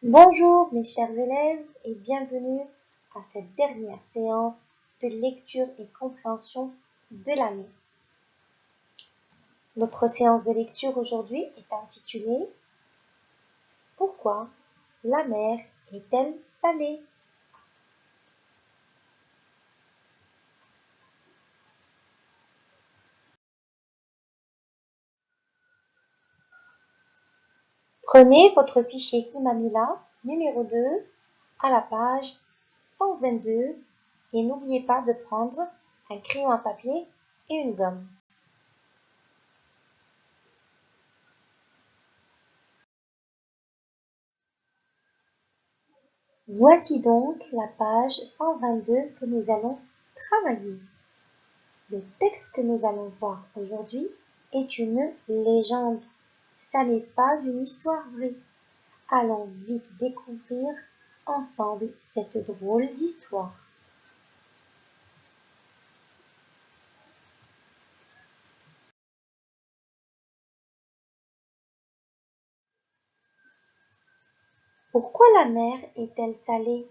Bonjour mes chers élèves et bienvenue à cette dernière séance de lecture et compréhension de l'année. Notre séance de lecture aujourd'hui est intitulée « Pourquoi la mer est-elle salée ?» Prenez votre fichier Kimamila numéro 2 à la page 122 et n'oubliez pas de prendre un crayon à papier et une gomme. Voici donc la page 122 que nous allons travailler. Le texte que nous allons voir aujourd'hui est une légende. Ça n'est pas une histoire vraie. Allons vite découvrir ensemble cette drôle d'histoire. Pourquoi la mer est-elle salée?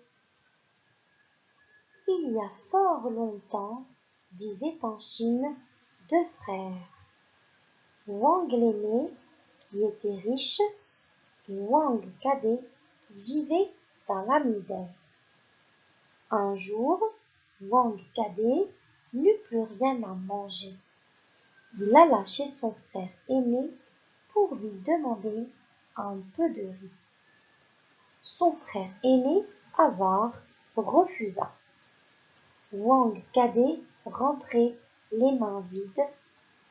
Il y a fort longtemps vivaient en Chine deux frères, Wang l'aîné qui était riche et Wang cadet qui vivait dans la misère. Un jour, Wang cadet n'eut plus rien à manger. Il alla chez son frère aîné pour lui demander un peu de riz. Son frère aîné, avare, refusa. Wang cadet rentrait les mains vides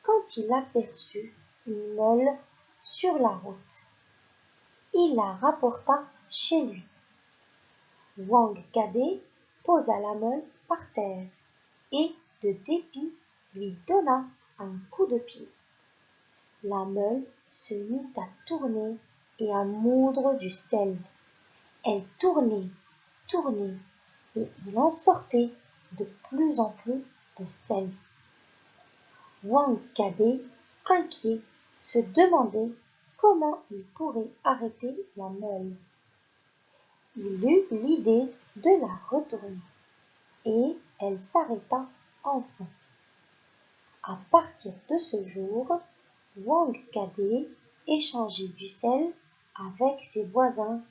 quand il aperçut une meule sur la route. Il la rapporta chez lui. Wang cadet posa la meule par terre et, de dépit, lui donna un coup de pied. La meule se mit à tourner et à moudre du sel. Elle tournait, tournait, et il en sortait de plus en plus de sel. Wang cadet, inquiet, se demandait comment il pourrait arrêter la meule. Il eut l'idée de la retourner, et elle s'arrêta enfin. À partir de ce jour, Wang cadet échangeait du sel avec ses voisins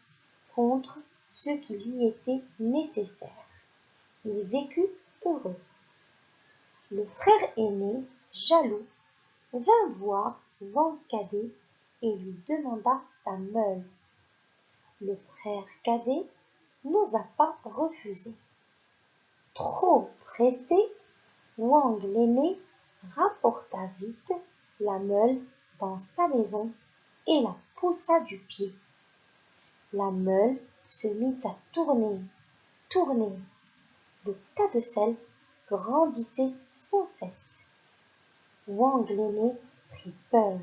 contre ce qui lui était nécessaire. Il vécut heureux. Le frère aîné, jaloux, vint voir Wang cadet et lui demanda sa meule. Le frère cadet n'osa pas refuser. Trop pressé, Wang l'aîné rapporta vite la meule dans sa maison et la poussa du pied. La meule se mit à tourner, tourner. Le tas de sel grandissait sans cesse. Wang l'aîné prit peur.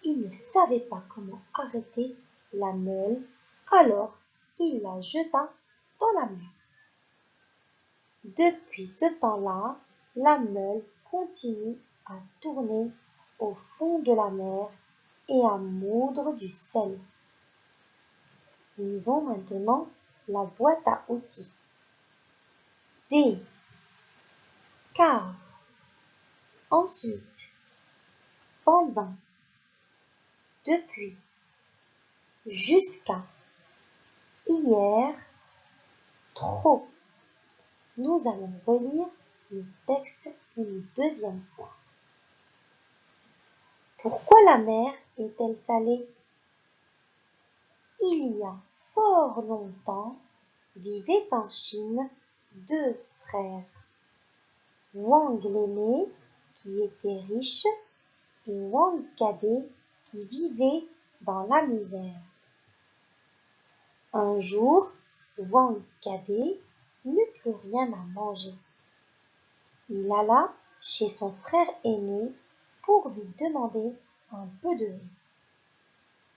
Il ne savait pas comment arrêter la meule, alors il la jeta dans la mer. Depuis ce temps-là, la meule continue à tourner au fond de la mer et à moudre du sel. Ils ont maintenant la boîte à outils. D, car, ensuite, pendant, depuis, jusqu'à, hier, trop. Nous allons relire le texte une deuxième fois. Pourquoi la mer est-elle salée? Il y a fort longtemps vivaient en Chine deux frères, Wang l'aîné qui était riche et Wang cadet qui vivait dans la misère. Un jour, Wang cadet n'eut plus rien à manger. Il alla chez son frère aîné pour lui demander un peu de riz.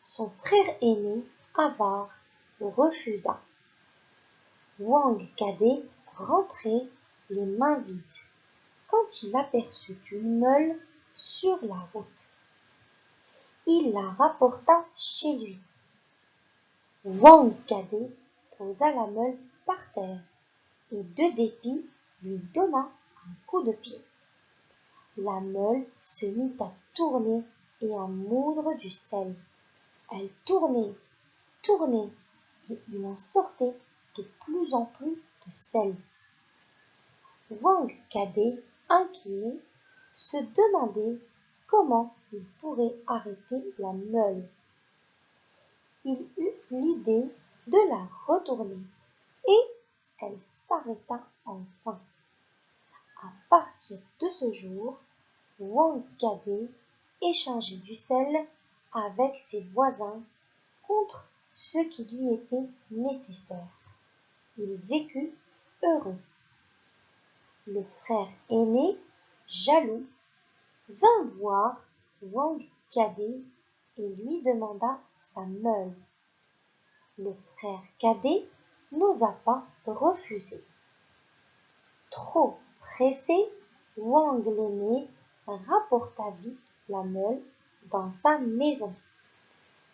Son frère aîné, avare, refusa. Wang cadet rentrait les mains vides quand il aperçut une meule sur la route. Il la rapporta chez lui. Wang cadet posa la meule par terre et de dépit lui donna un coup de pied. La meule se mit à tourner et à moudre du sel. Elle tournait, tournait, et il en sortait de plus en plus de sel. Wang cadet, inquiet, se demandait comment il pourrait arrêter la meule. Il eut l'idée de la retourner et elle s'arrêta enfin. À partir de ce jour, Wang cadet échangeait du sel avec ses voisins contre ce qui lui était nécessaire. Il vécut heureux. Le frère aîné, jaloux, vint voir Wang cadet et lui demanda sa meule. Le frère cadet n'osa pas refuser. Trop pressé, Wang l'aîné rapporta vite la meule dans sa maison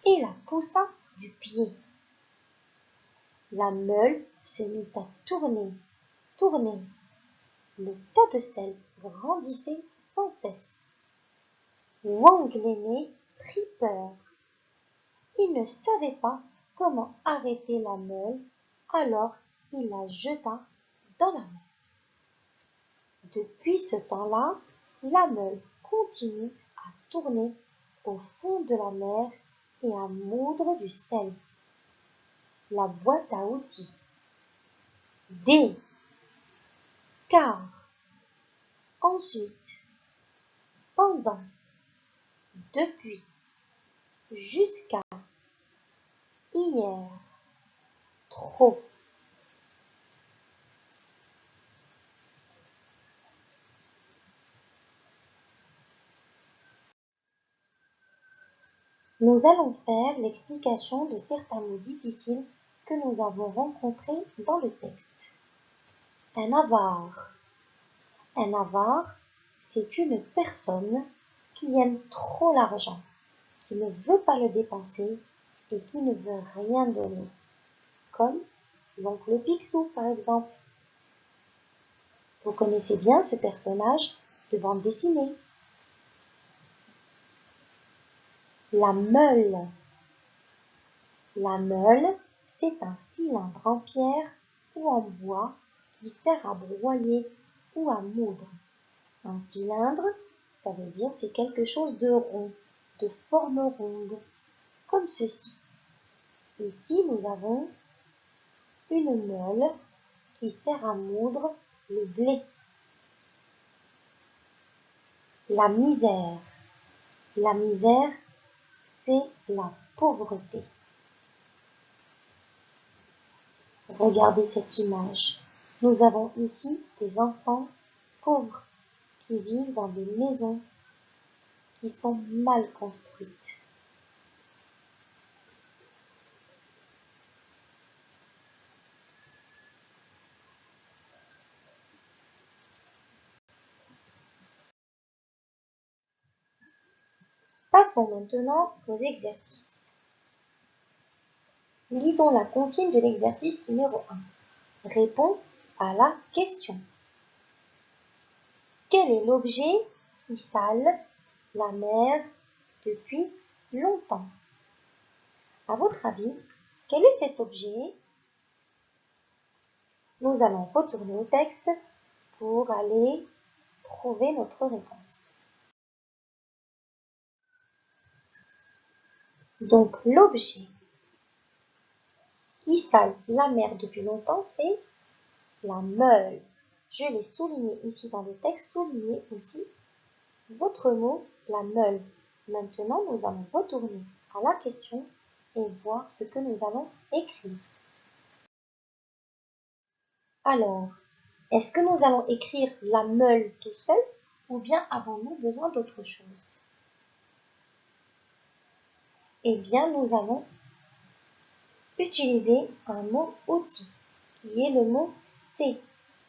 et la poussa du pied. La meule se mit à tourner, tourner. Le tas de sel grandissait sans cesse. Wang l'aîné prit peur. Il ne savait pas comment arrêter la meule, alors il la jeta dans la mer. Depuis ce temps-là, la meule continue à tourner au fond de la mer et à moudre du sel. La boîte à outils. Des, car, ensuite, pendant, depuis, jusqu'à, hier, trop. Nous allons faire l'explication de certains mots difficiles que nous avons rencontrés dans le texte. Un avare. Un avare, c'est une personne qui aime trop l'argent, qui ne veut pas le dépenser et qui ne veut rien donner, comme l'oncle Picsou par exemple. Vous connaissez bien ce personnage de bande dessinée. La meule. La meule, c'est un cylindre en pierre ou en bois qui sert à broyer ou à moudre. Un cylindre, ça veut dire c'est quelque chose de rond, de forme ronde, comme ceci. Ici, nous avons une meule qui sert à moudre le blé. La misère. La misère, c'est la pauvreté. Regardez cette image. Nous avons ici des enfants pauvres qui vivent dans des maisons qui sont mal construites. Passons maintenant aux exercices. Lisons la consigne de l'exercice numéro 1. Réponds à la question. Quel est l'objet qui sale la mer depuis longtemps? À votre avis, quel est cet objet? Nous allons retourner au texte pour aller trouver notre réponse. Donc l'objet qui sale la mer depuis longtemps, c'est la meule. Je l'ai souligné ici dans le texte, soulignez aussi votre mot, la meule. Maintenant, nous allons retourner à la question et voir ce que nous allons écrire. Alors, est-ce que nous allons écrire la meule tout seul ou bien avons-nous besoin d'autre chose? Eh bien, nous allons utiliser un mot outil qui est le mot c'est.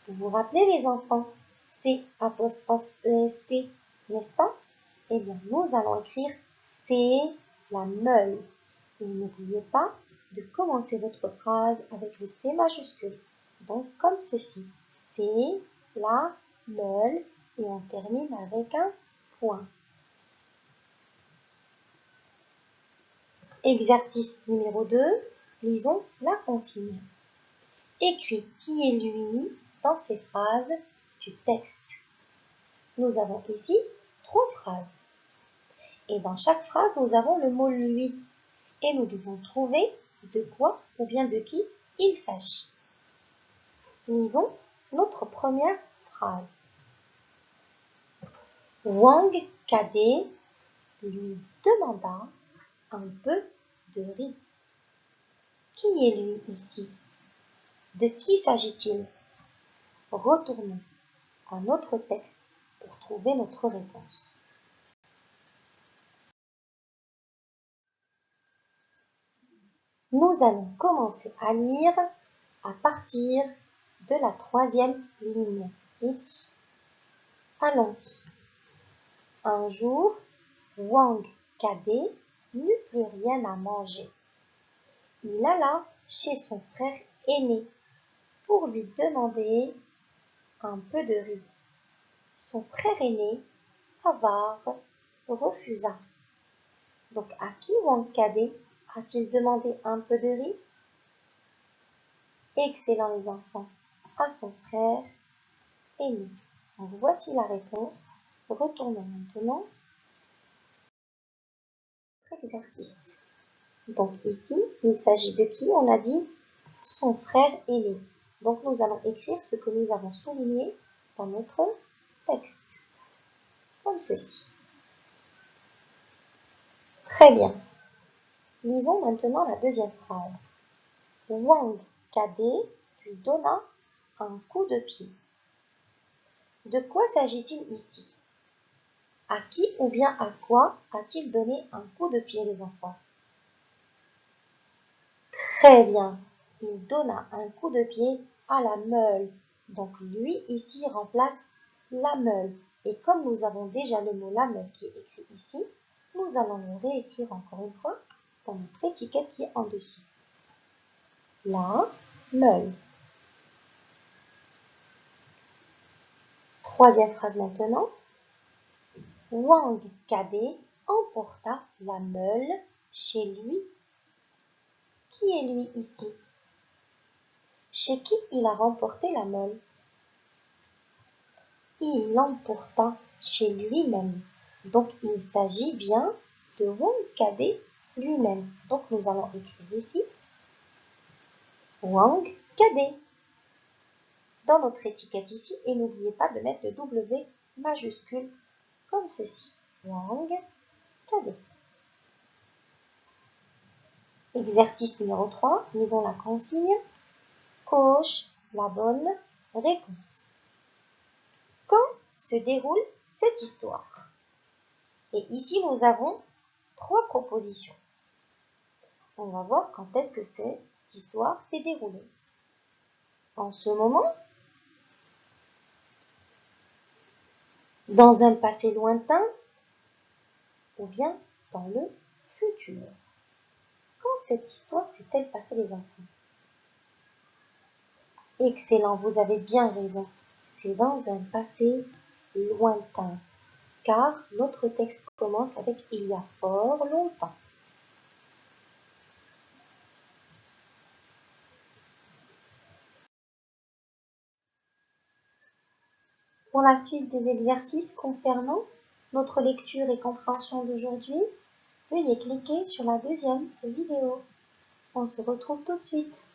Vous vous rappelez les enfants, C apostrophe EST, n'est-ce pas? Eh bien, nous allons écrire c'est la meule. Et n'oubliez pas de commencer votre phrase avec le C majuscule. Donc comme ceci. C'est la meule et on termine avec un point. Exercice numéro 2. Lisons la consigne. Écris qui est lui dans ces phrases du texte. Nous avons ici 3 phrases. Et dans chaque phrase, nous avons le mot lui. Et nous devons trouver de quoi ou bien de qui il s'agit. Lisons notre première phrase. Wang Kade lui demanda un peu de riz. Qui est lui ici? De qui s'agit-il? Retournons à notre texte pour trouver notre réponse. Nous allons commencer à lire à partir de la 3e ligne, ici. Allons-y. Un jour, Wang Kade n'eut plus rien à manger. Il alla chez son frère aîné pour lui demander un peu de riz. Son frère aîné, avare, refusa. Donc à qui Wang Kade a-t-il demandé un peu de riz? Excellent les enfants, à son frère aîné. Donc voici la réponse. Retournons maintenant à notre exercice. Donc ici, il s'agit de qui? On a dit son frère aîné. Donc nous allons écrire ce que nous avons souligné dans notre texte, comme ceci. Très bien. Lisons maintenant la deuxième phrase. Wang Kade lui donna un coup de pied. De quoi s'agit-il ici? À qui ou bien à quoi a-t-il donné un coup de pied, les enfants? Très bien. Il donna un coup de pied à la meule. Donc lui ici remplace la meule. Et comme nous avons déjà le mot la meule qui est écrit ici, nous allons le réécrire encore une fois dans notre étiquette qui est en dessous. La meule. Troisième phrase maintenant. Wang Kade emporta la meule chez lui. Qui est lui ici? Chez qui il a remporté la meule? Il l'emporta chez lui-même. Donc il s'agit bien de Wang Kade lui-même. Donc nous allons écrire ici Wang Kade dans notre étiquette ici et n'oubliez pas de mettre le W majuscule comme ceci. Wang Kade. Exercice numéro 3, lisons la consigne. Coche la bonne réponse. Quand se déroule cette histoire? Et ici, nous avons 3 propositions. On va voir quand est-ce que cette histoire s'est déroulée. En ce moment, dans un passé lointain, ou bien dans le futur. Quand cette histoire s'est-elle passée, les enfants? Excellent, vous avez bien raison. C'est dans un passé lointain, car notre texte commence avec « il y a fort longtemps ». Pour la suite des exercices concernant notre lecture et compréhension d'aujourd'hui, veuillez cliquer sur la deuxième vidéo. On se retrouve tout de suite.